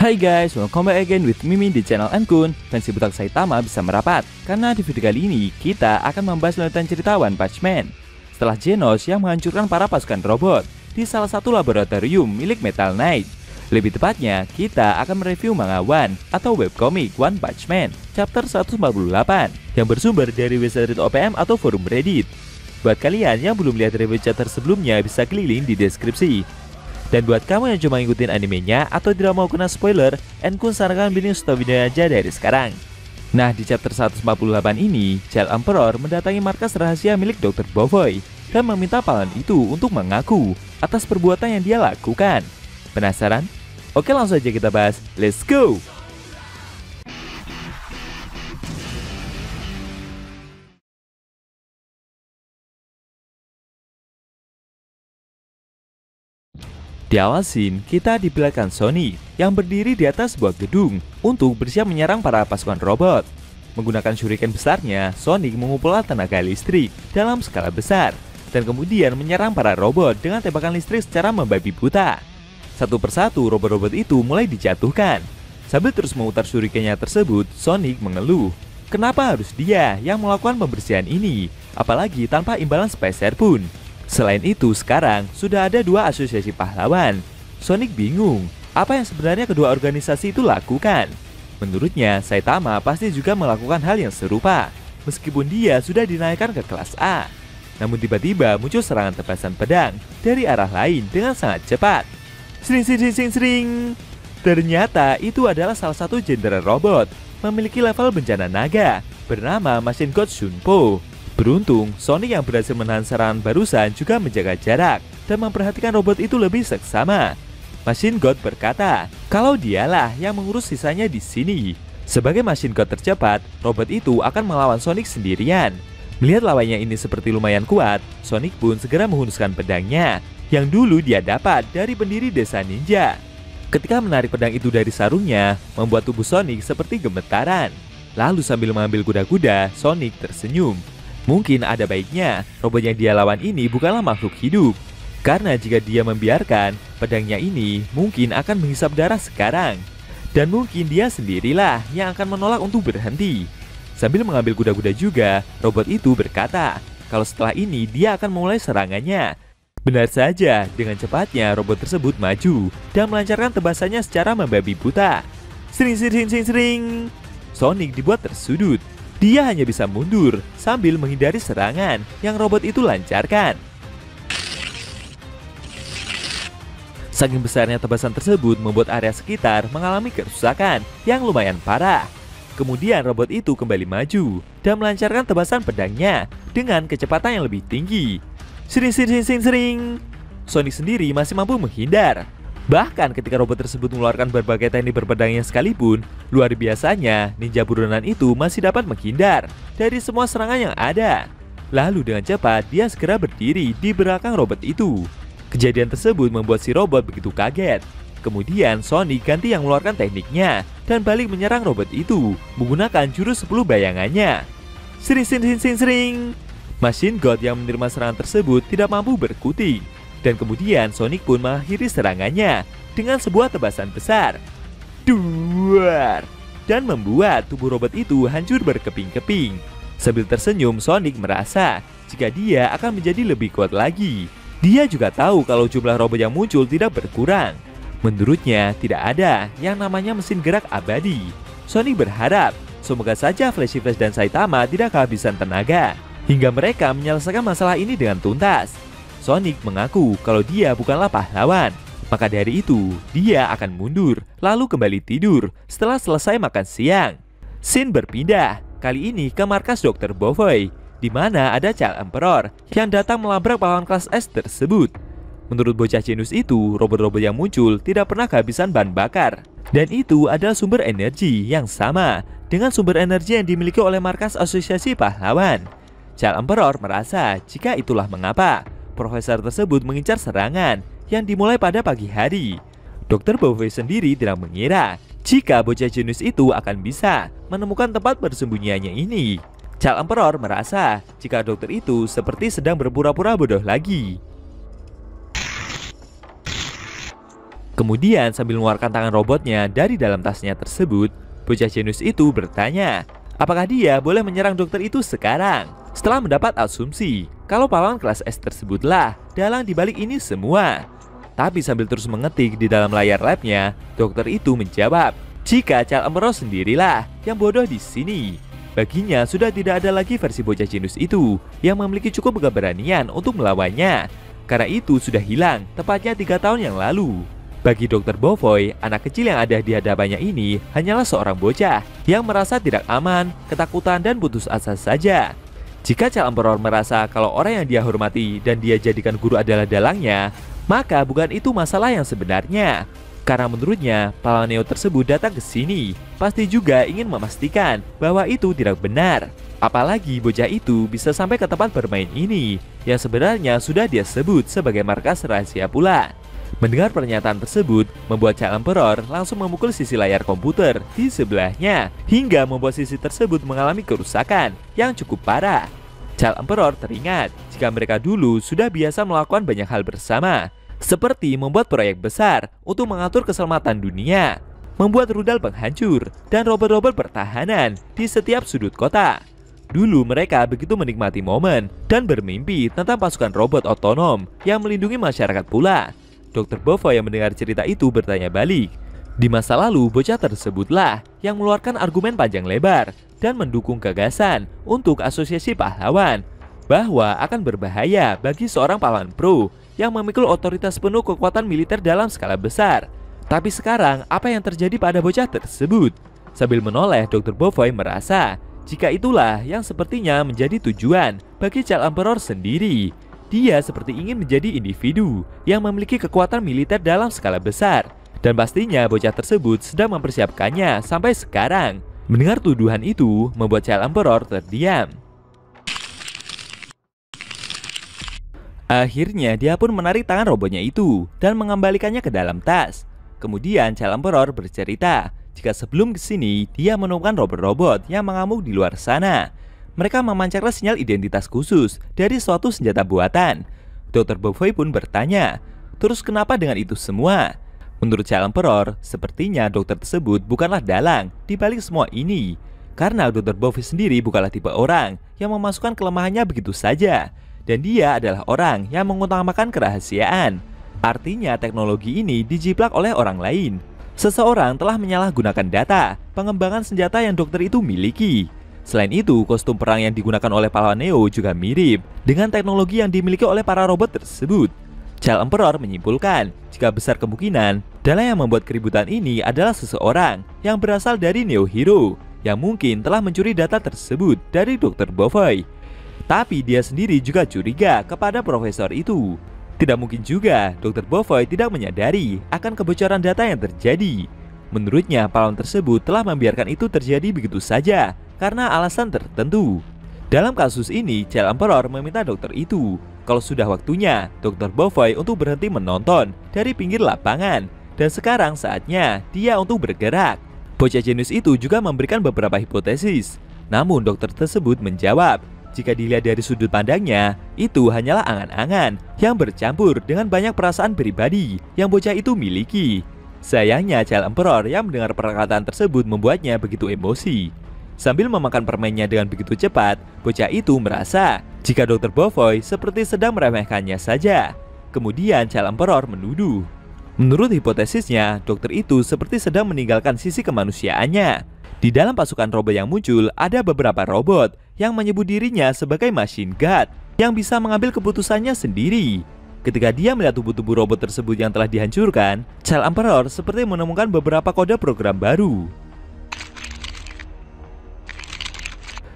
Hai guys, welcome back again with Mimin di channel Ankun. Fansi butak Saitama bisa merapat, karena di video kali ini kita akan membahas lanjutan cerita One Punch Man. Setelah Genos yang menghancurkan para pasukan robot di salah satu laboratorium milik Metal Knight. Lebih tepatnya, kita akan mereview manga One atau webcomic One Punch Man chapter 148 yang bersumber dari website OPM atau forum Reddit. Buat kalian yang belum lihat review chapter sebelumnya, bisa klik link di deskripsi. Dan buat kamu yang cuma ngikutin animenya atau tidak mau kena spoiler, Ankun sarankan bikin stop video aja dari sekarang. Nah, di chapter 148 ini, Child Emperor mendatangi markas rahasia milik Dr. Bovoy dan meminta pahlawan itu untuk mengaku atas perbuatan yang dia lakukan. Penasaran? Oke, langsung aja kita bahas. Let's go! Di awal scene, kita diperlihatkan Sonic yang berdiri di atas sebuah gedung untuk bersiap menyerang para pasukan robot. Menggunakan shuriken besarnya, Sonic mengumpulkan tenaga listrik dalam skala besar dan kemudian menyerang para robot dengan tembakan listrik secara membabi buta. Satu persatu robot-robot itu mulai dijatuhkan. Sambil terus memutar shurikennya tersebut, Sonic mengeluh. Kenapa harus dia yang melakukan pembersihan ini, apalagi tanpa imbalan sepeser pun? Selain itu, sekarang sudah ada dua asosiasi pahlawan. Sonic bingung, apa yang sebenarnya kedua organisasi itu lakukan? Menurutnya, Saitama pasti juga melakukan hal yang serupa, meskipun dia sudah dinaikkan ke kelas A. Namun tiba-tiba muncul serangan tebasan pedang dari arah lain dengan sangat cepat. Sring. Ternyata itu adalah salah satu jenderal robot memiliki level bencana naga bernama Machine God Shunpo. Beruntung, Sonic yang berhasil menahan serangan barusan juga menjaga jarak dan memperhatikan robot itu lebih seksama. Machine God berkata, kalau dialah yang mengurus sisanya di sini. Sebagai Machine God tercepat, robot itu akan melawan Sonic sendirian. Melihat lawannya ini seperti lumayan kuat, Sonic pun segera menghunuskan pedangnya yang dulu dia dapat dari pendiri desa ninja. Ketika menarik pedang itu dari sarungnya, membuat tubuh Sonic seperti gemetaran. Lalu sambil mengambil kuda-kuda, Sonic tersenyum. Mungkin ada baiknya robot yang dia lawan ini bukanlah makhluk hidup. Karena jika dia membiarkan, pedangnya ini mungkin akan menghisap darah sekarang. Dan mungkin dia sendirilah yang akan menolak untuk berhenti. Sambil mengambil kuda-kuda juga, robot itu berkata kalau setelah ini dia akan memulai serangannya. Benar saja, dengan cepatnya robot tersebut maju dan melancarkan tebasannya secara membabi buta. Sring. Sonic dibuat tersudut. Dia hanya bisa mundur sambil menghindari serangan yang robot itu lancarkan. Saking besarnya tebasan tersebut membuat area sekitar mengalami kerusakan yang lumayan parah. Kemudian robot itu kembali maju dan melancarkan tebasan pedangnya dengan kecepatan yang lebih tinggi. Sring. Sonic sendiri masih mampu menghindar. Bahkan ketika robot tersebut mengeluarkan berbagai teknik berpedangnya sekalipun, luar biasanya ninja buronan itu masih dapat menghindar dari semua serangan yang ada. Lalu dengan cepat dia segera berdiri di belakang robot itu. Kejadian tersebut membuat si robot begitu kaget. Kemudian Sonic ganti yang mengeluarkan tekniknya dan balik menyerang robot itu menggunakan jurus 10 bayangannya. Sring. Machine God yang menerima serangan tersebut tidak mampu berkutik. Dan kemudian Sonic pun mengakhiri serangannya dengan sebuah tebasan besar. Duar! Dan membuat tubuh robot itu hancur berkeping-keping. Sambil tersenyum, Sonic merasa jika dia akan menjadi lebih kuat lagi. Dia juga tahu kalau jumlah robot yang muncul tidak berkurang. Menurutnya tidak ada yang namanya mesin gerak abadi. Sonic berharap semoga saja Flashy Flash dan Saitama tidak kehabisan tenaga hingga mereka menyelesaikan masalah ini dengan tuntas. Sonic mengaku kalau dia bukanlah pahlawan. Maka dari itu, dia akan mundur lalu kembali tidur setelah selesai makan siang. Scene berpindah, kali ini ke markas Dr. Bovoy, di mana ada Child Emperor yang datang melabrak pahlawan kelas S tersebut. Menurut bocah jenius itu, robot-robot yang muncul tidak pernah kehabisan bahan bakar. Dan itu adalah sumber energi yang sama dengan sumber energi yang dimiliki oleh markas asosiasi pahlawan. Child Emperor merasa jika itulah mengapa profesor tersebut mengincar serangan yang dimulai pada pagi hari. Dr. Bovoy sendiri tidak mengira jika bocah jenius itu akan bisa menemukan tempat persembunyiannya ini. Child Emperor merasa jika dokter itu seperti sedang berpura-pura bodoh lagi. Kemudian sambil mengeluarkan tangan robotnya dari dalam tasnya tersebut, bocah jenius itu bertanya, apakah dia boleh menyerang dokter itu sekarang? Setelah mendapat asumsi kalau pahlawan kelas S tersebutlah dalang dibalik ini semua. Tapi sambil terus mengetik di dalam layar labnya, dokter itu menjawab, jika Charles Emperor sendirilah yang bodoh di sini. Baginya sudah tidak ada lagi versi bocah jenius itu yang memiliki cukup keberanian untuk melawannya. Karena itu sudah hilang tepatnya 3 tahun yang lalu. Bagi Dr. Beaufoy, anak kecil yang ada di hadapannya ini hanyalah seorang bocah yang merasa tidak aman, ketakutan, dan putus asa saja. Jika Charles Emperor merasa kalau orang yang dia hormati dan dia jadikan guru adalah dalangnya, maka bukan itu masalah yang sebenarnya. Karena menurutnya, pahlawan Neo tersebut datang ke sini pasti juga ingin memastikan bahwa itu tidak benar. Apalagi bocah itu bisa sampai ke tempat bermain ini yang sebenarnya sudah dia sebut sebagai markas rahasia pula. Mendengar pernyataan tersebut membuat Charles Emperor langsung memukul sisi layar komputer di sebelahnya hingga membuat sisi tersebut mengalami kerusakan yang cukup parah. Charles Emperor teringat jika mereka dulu sudah biasa melakukan banyak hal bersama, seperti membuat proyek besar untuk mengatur keselamatan dunia, membuat rudal penghancur, dan robot-robot pertahanan di setiap sudut kota. Dulu mereka begitu menikmati momen dan bermimpi tentang pasukan robot otonom yang melindungi masyarakat pula. Dr. Beaufoy yang mendengar cerita itu bertanya balik. Di masa lalu, bocah tersebutlah yang mengeluarkan argumen panjang lebar dan mendukung gagasan untuk asosiasi pahlawan bahwa akan berbahaya bagi seorang pahlawan pro yang memikul otoritas penuh kekuatan militer dalam skala besar. Tapi sekarang, apa yang terjadi pada bocah tersebut? Sambil menoleh, Dr. Beaufoy merasa jika itulah yang sepertinya menjadi tujuan bagi Charles Emperor sendiri. Dia seperti ingin menjadi individu yang memiliki kekuatan militer dalam skala besar. Dan pastinya bocah tersebut sedang mempersiapkannya sampai sekarang. Mendengar tuduhan itu membuat Charles Emperor terdiam. Akhirnya dia pun menarik tangan robotnya itu dan mengembalikannya ke dalam tas. Kemudian Charles Emperor bercerita jika sebelum kesini dia menemukan robot-robot yang mengamuk di luar sana. Mereka memancarkan sinyal identitas khusus dari suatu senjata buatan. Dr. Beaufoy pun bertanya, terus kenapa dengan itu semua? Menurut Charles Emperor, sepertinya dokter tersebut bukanlah dalang di balik semua ini. Karena Dr. Beaufoy sendiri bukanlah tipe orang yang memasukkan kelemahannya begitu saja. Dan dia adalah orang yang mengutamakan kerahasiaan. Artinya teknologi ini dijiplak oleh orang lain. Seseorang telah menyalahgunakan data pengembangan senjata yang dokter itu miliki. Selain itu, kostum perang yang digunakan oleh pahlawan Neo juga mirip dengan teknologi yang dimiliki oleh para robot tersebut. Charles Emperor menyimpulkan jika besar kemungkinan dalang yang membuat keributan ini adalah seseorang yang berasal dari Neo Hero yang mungkin telah mencuri data tersebut dari Dr. Beaufoy. Tapi dia sendiri juga curiga kepada profesor itu. Tidak mungkin juga Dr. Beaufoy tidak menyadari akan kebocoran data yang terjadi. Menurutnya, pahlawan tersebut telah membiarkan itu terjadi begitu saja karena alasan tertentu. Dalam kasus ini, Charles Emperor meminta dokter itu kalau sudah waktunya Dr. Beaufoy untuk berhenti menonton dari pinggir lapangan dan sekarang saatnya dia untuk bergerak. Bocah jenius itu juga memberikan beberapa hipotesis. Namun dokter tersebut menjawab jika dilihat dari sudut pandangnya, itu hanyalah angan-angan yang bercampur dengan banyak perasaan pribadi yang bocah itu miliki. Sayangnya Charles Emperor yang mendengar perkataan tersebut membuatnya begitu emosi. Sambil memakan permennya dengan begitu cepat, bocah itu merasa jika Dr. Beaufoy seperti sedang meremehkannya saja. Kemudian Charles Emperor menuduh. Menurut hipotesisnya, dokter itu seperti sedang meninggalkan sisi kemanusiaannya. Di dalam pasukan robot yang muncul, ada beberapa robot yang menyebut dirinya sebagai machine god yang bisa mengambil keputusannya sendiri. Ketika dia melihat tubuh-tubuh robot tersebut yang telah dihancurkan, Charles Emperor seperti menemukan beberapa kode program baru.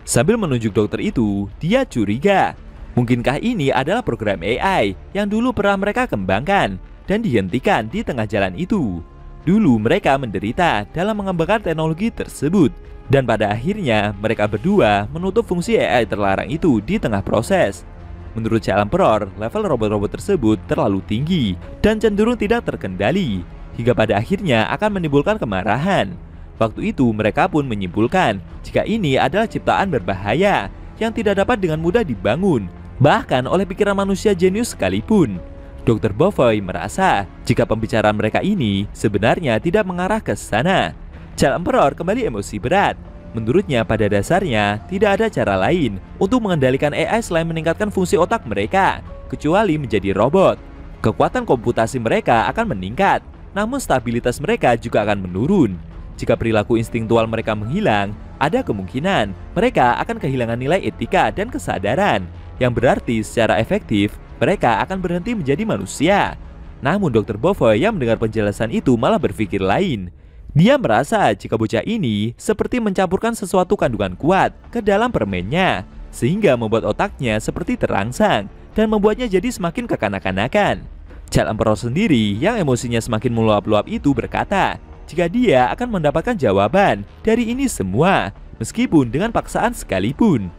Sambil menunjuk dokter itu, dia curiga. Mungkinkah ini adalah program AI yang dulu pernah mereka kembangkan dan dihentikan di tengah jalan itu? Dulu mereka menderita dalam mengembangkan teknologi tersebut, dan pada akhirnya mereka berdua menutup fungsi AI terlarang itu di tengah proses. Menurut Charles Emperor, level robot-robot tersebut terlalu tinggi dan cenderung tidak terkendali, hingga pada akhirnya akan menimbulkan kemarahan. Waktu itu mereka pun menyimpulkan jika ini adalah ciptaan berbahaya yang tidak dapat dengan mudah dibangun, bahkan oleh pikiran manusia jenius sekalipun. Dr. Bovoy merasa jika pembicaraan mereka ini sebenarnya tidak mengarah ke sana. Chal Emperor kembali emosi berat. Menurutnya pada dasarnya tidak ada cara lain untuk mengendalikan AI selain meningkatkan fungsi otak mereka, kecuali menjadi robot. Kekuatan komputasi mereka akan meningkat, namun stabilitas mereka juga akan menurun. Jika perilaku instingtual mereka menghilang, ada kemungkinan mereka akan kehilangan nilai etika dan kesadaran, yang berarti secara efektif mereka akan berhenti menjadi manusia. Namun Dr. Bovoy yang mendengar penjelasan itu malah berpikir lain. Dia merasa jika bocah ini seperti mencampurkan sesuatu kandungan kuat ke dalam permennya, sehingga membuat otaknya seperti terangsang dan membuatnya jadi semakin kekanak-kanakan. Chal Emperor sendiri yang emosinya semakin meluap-luap itu berkata, jika dia akan mendapatkan jawaban dari ini semua, meskipun dengan paksaan sekalipun.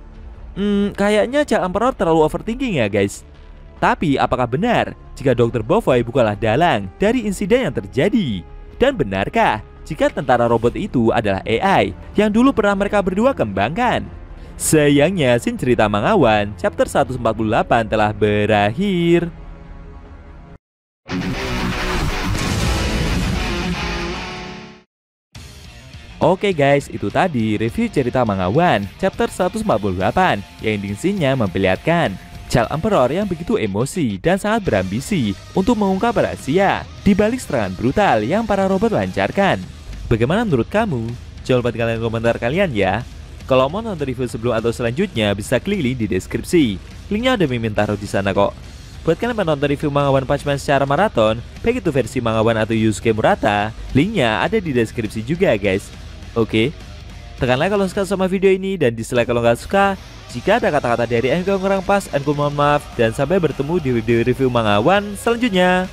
Kayaknya Chal Emperor terlalu overthinking ya guys. Tapi apakah benar jika Dr. Bovoy bukanlah dalang dari insiden yang terjadi? Dan benarkah jika tentara robot itu adalah AI yang dulu pernah mereka berdua kembangkan? Sayangnya scene cerita Mangawan chapter 148 telah berakhir. Oke guys, itu tadi review cerita Mangawan chapter 148 yang ending scene-nya memperlihatkan Chal Emperor yang begitu emosi dan sangat berambisi untuk mengungkap rahasia di balik serangan brutal yang para robot lancarkan. Bagaimana menurut kamu? Jangan lupa tinggalkan komentar kalian ya. Kalau mau nonton review sebelum atau selanjutnya bisa klik link di deskripsi. Linknya udah mimin taruh di sana kok. Buat kalian yang nonton review manga One Punch Man secara maraton, baik itu versi manga One atau Yusuke Murata, linknya ada di deskripsi juga guys. Oke, tekan like kalau suka sama video ini dan dislike kalau nggak suka. Jika ada kata-kata dari yang kurang pas, aku mohon maaf dan sampai bertemu di video review manga One selanjutnya.